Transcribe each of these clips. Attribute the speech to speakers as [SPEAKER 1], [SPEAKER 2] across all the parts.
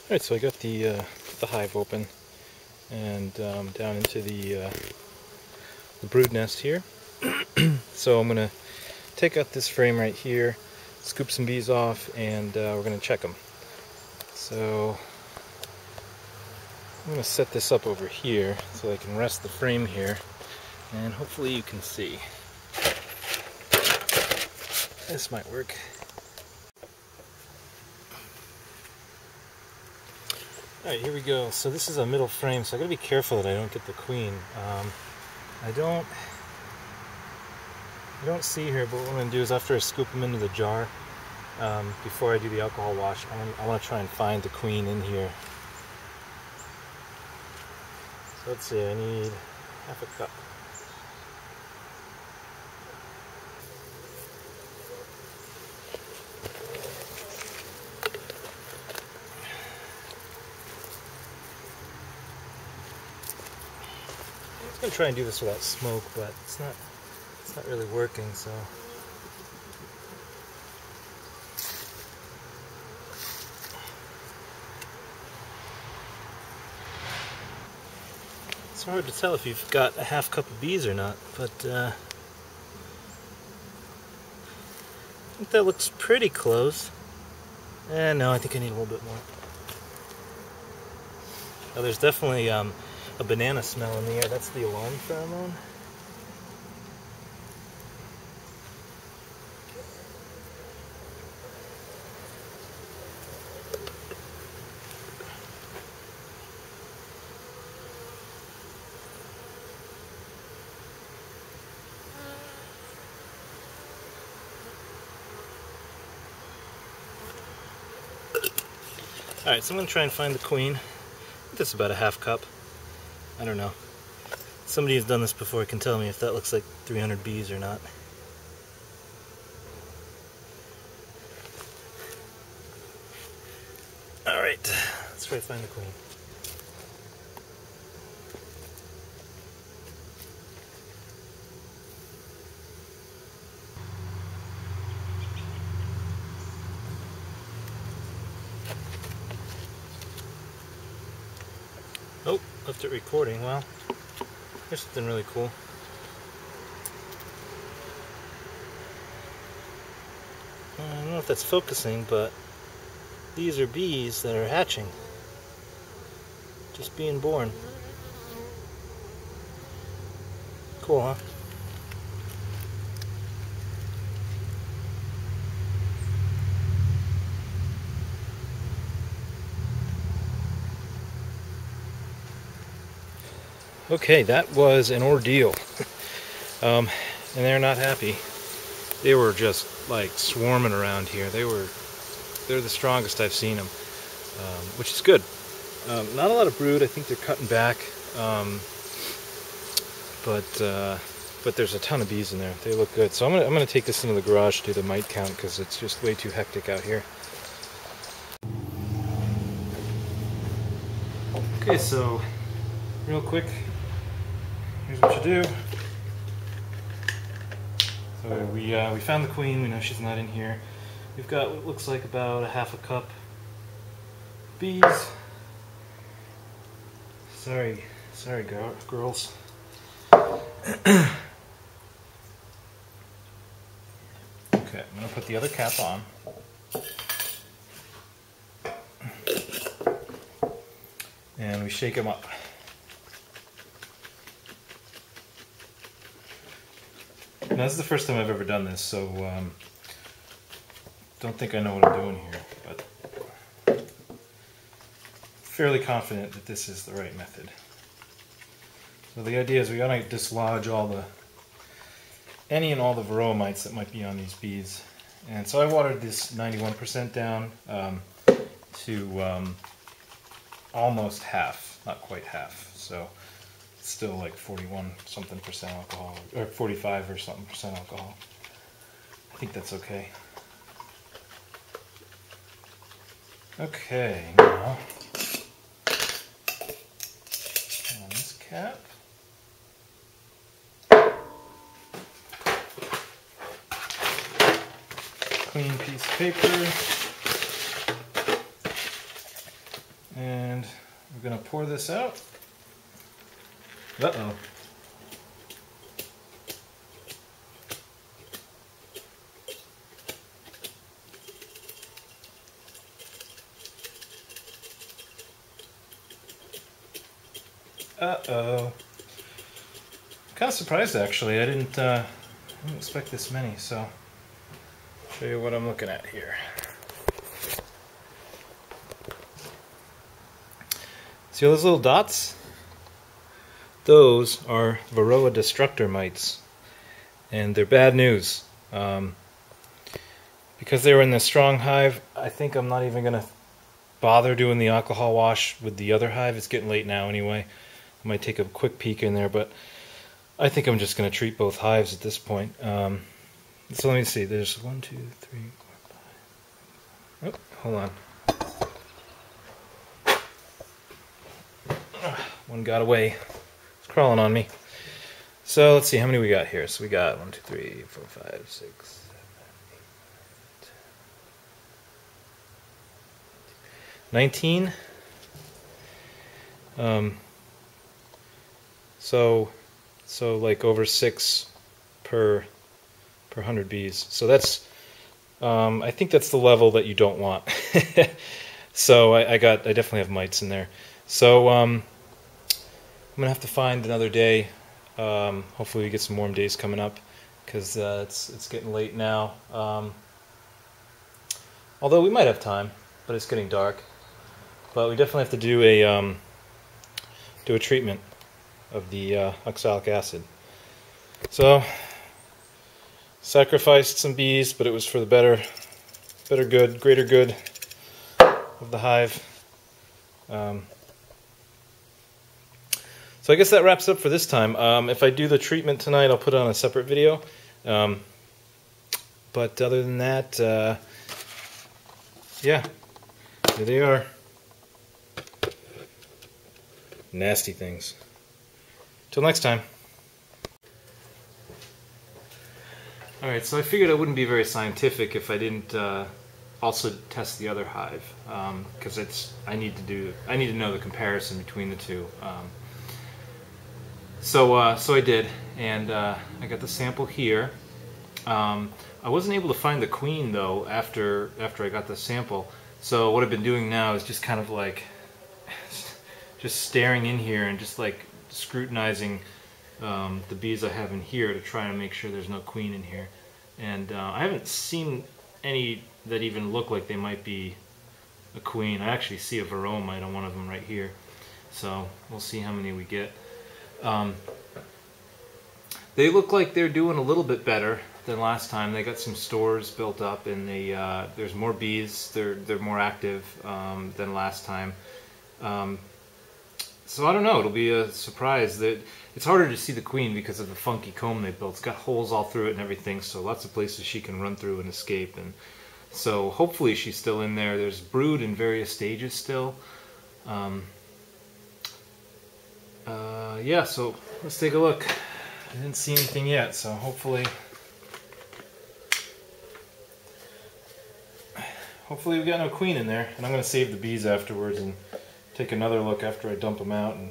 [SPEAKER 1] Alright, so I got the hive open and down into the brood nest here. So I'm going to take out this frame right here, scoop some bees off, and we're going to check them. So I'm going to set this up over here so I can rest the frame here, and hopefully you can see. This might work. Alright, here we go. So this is a middle frame, so I gotta be careful that I don't get the queen. I don't see her, but what I'm gonna do is after I scoop them into the jar, before I do the alcohol wash, I want to try and find the queen in here. So let's see, I need half a cup. I'm gonna try and do this without smoke, but it's not really working, so. It's hard to tell if you've got a half cup of bees or not, but I think that looks pretty close. No, I think I need a little bit more. Oh, there's definitely a banana smell in the air. That's the alarm pheromone. Alright, so I'm going to try and find the queen. I think that's about a half cup. I don't know. Somebody who's done this before can tell me if that looks like 300 bees or not. Alright, let's try to find the queen. Oh, left it recording. Well, here's something really cool. I don't know if that's focusing, but these are bees that are hatching. Just being born. Cool, huh? Okay, that was an ordeal. And they're not happy. They were just like swarming around here. They're the strongest I've seen them, which is good. Not a lot of brood. I think they're cutting back, but there's a ton of bees in there. They look good. So I'm gonna take this into the garage to do the mite count because it's just way too hectic out here. Okay, so real quick, here's what you do. So we found the queen. We know she's not in here. We've got what looks like about a half a cup bees. Sorry, girls. Okay, I'm gonna put the other cap on. And we shake them up. Now, this is the first time I've ever done this, so don't think I know what I'm doing here, but fairly confident that this is the right method. So the idea is we gotta dislodge any and all the varroa mites that might be on these bees. And so I watered this 91% down to almost half, not quite half. So it's still like 41 something percent alcohol, or 45 or something percent alcohol. I think that's okay. Okay, now on this cap. Clean piece of paper. And we're going to pour this out. Uh-oh. Uh-oh. Kind of surprised actually. I didn't expect this many, so I'll show you what I'm looking at here. See all those little dots? Those are varroa destructor mites, and they're bad news. Because they were in the strong hive, I think I'm not even going to bother doing the alcohol wash with the other hive. It's getting late now anyway. I might take a quick peek in there, but I think I'm just going to treat both hives at this point. So let me see. There's 1, 2, 3, 4, 5. Oh, hold on. One got away. It's crawling on me. So let's see how many we got here. So we got 1, 2, 3, 4, 5, 6, 7, 8, 19. So like over 6 per 100 bees. So that's I think that's the level that you don't want. So I definitely have mites in there. So I'm gonna have to find another day. Hopefully we get some warm days coming up, because it's getting late now. Although we might have time, but it's getting dark. But we definitely have to do a treatment of the oxalic acid. So sacrificed some bees, but it was for the greater good of the hive. So I guess that wraps up for this time. If I do the treatment tonight, I'll put it on a separate video. But other than that, yeah, here they are. Nasty things. Till next time. Alright, so I figured I wouldn't be very scientific if I didn't also test the other hive, because I need to know the comparison between the two. So I did, and I got the sample here. I wasn't able to find the queen though after I got the sample. So what I've been doing now is just kind of like just staring in here and just like scrutinizing the bees I have in here to try to make sure there's no queen in here. And I haven't seen any that even look like they might be a queen. I actually see a varroa mite on one of them right here. So we'll see how many we get. They look like they're doing a little bit better than last time. They got some stores built up, and there's more bees. They're more active than last time. So I don't know. It'll be a surprise. It's harder to see the queen because of the funky comb they built. It's got holes all through it and everything, so lots of places she can run through and escape. And so hopefully she's still in there. There's brood in various stages still. Yeah, so let's take a look. I didn't see anything yet, so hopefully we got no queen in there. And I'm going to save the bees afterwards and take another look after I dump them out and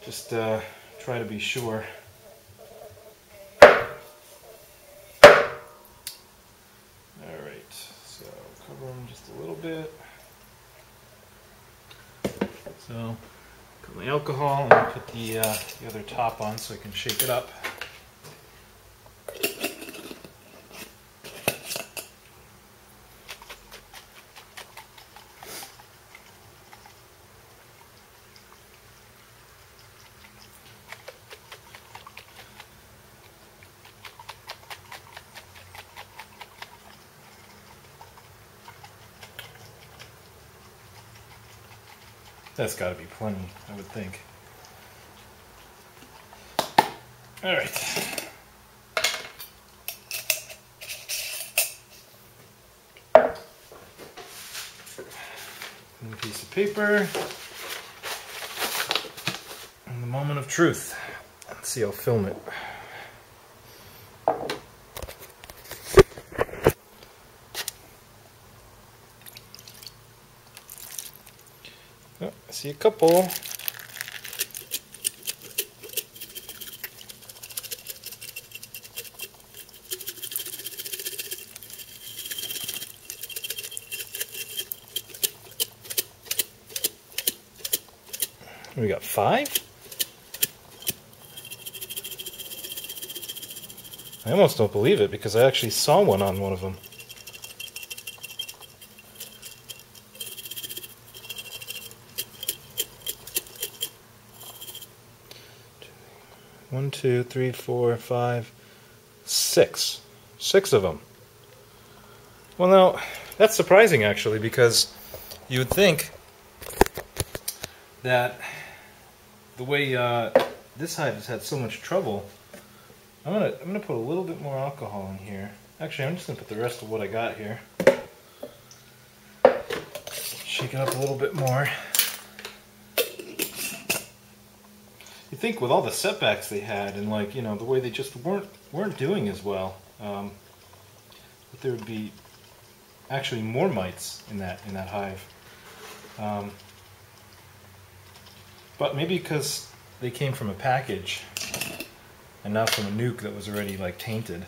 [SPEAKER 1] just try to be sure. Alright, so cover them just a little bit. So put my alcohol and put the other top on so I can shake it up. That's got to be plenty, I would think. All right. A piece of paper. And the moment of truth. Let's see, I'll film it. Oh, I see a couple. We got 5? I almost don't believe it because I actually saw one on one of them. One, 2, 3, 4, 5, 6. 6 of them. Well, now, that's surprising actually, because you would think that the way this hive has had so much trouble, I'm gonna put a little bit more alcohol in here. Actually, I'm just gonna put the rest of what I got here. Shake it up a little bit more. You think with all the setbacks they had and, like, you know, the way they just weren't doing as well, that there would be actually more mites in that hive. But maybe because they came from a package and not from a nuke that was already, like, tainted.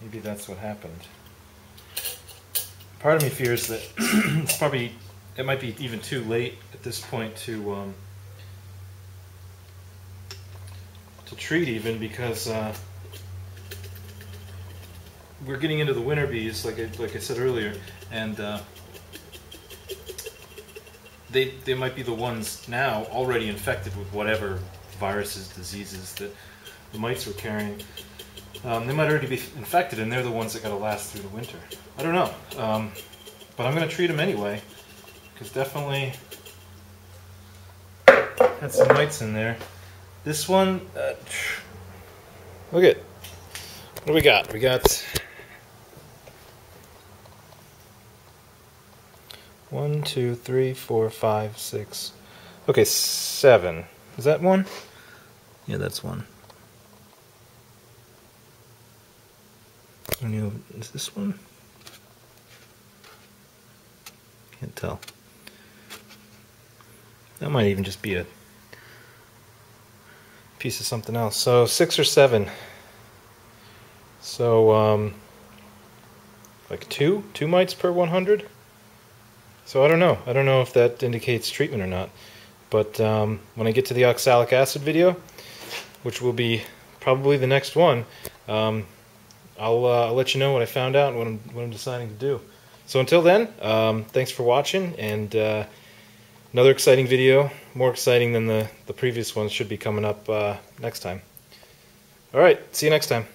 [SPEAKER 1] Maybe that's what happened. Part of me fears that it might be even too late at this point to treat, even because we're getting into the winter bees, like I said earlier, and they might be the ones now already infected with whatever viruses, diseases that the mites were carrying. They might already be infected, and they're the ones that got to last through the winter. I don't know, but I'm going to treat them anyway, because definitely had some mites in there. This one, look at, what do we got? We got 1, 2, 3, 4, 5, 6. Okay, 7. Is that one? Yeah, that's one. Is this one? Can't tell. That might even just be a piece of something else. So 6 or 7. So like 2 mites per 100. So I don't know. I don't know if that indicates treatment or not. But when I get to the oxalic acid video, which will be probably the next one, I'll let you know what I found out and what I'm deciding to do. So until then, thanks for watching, and another exciting video, more exciting than the previous ones, should be coming up next time. Alright, see you next time.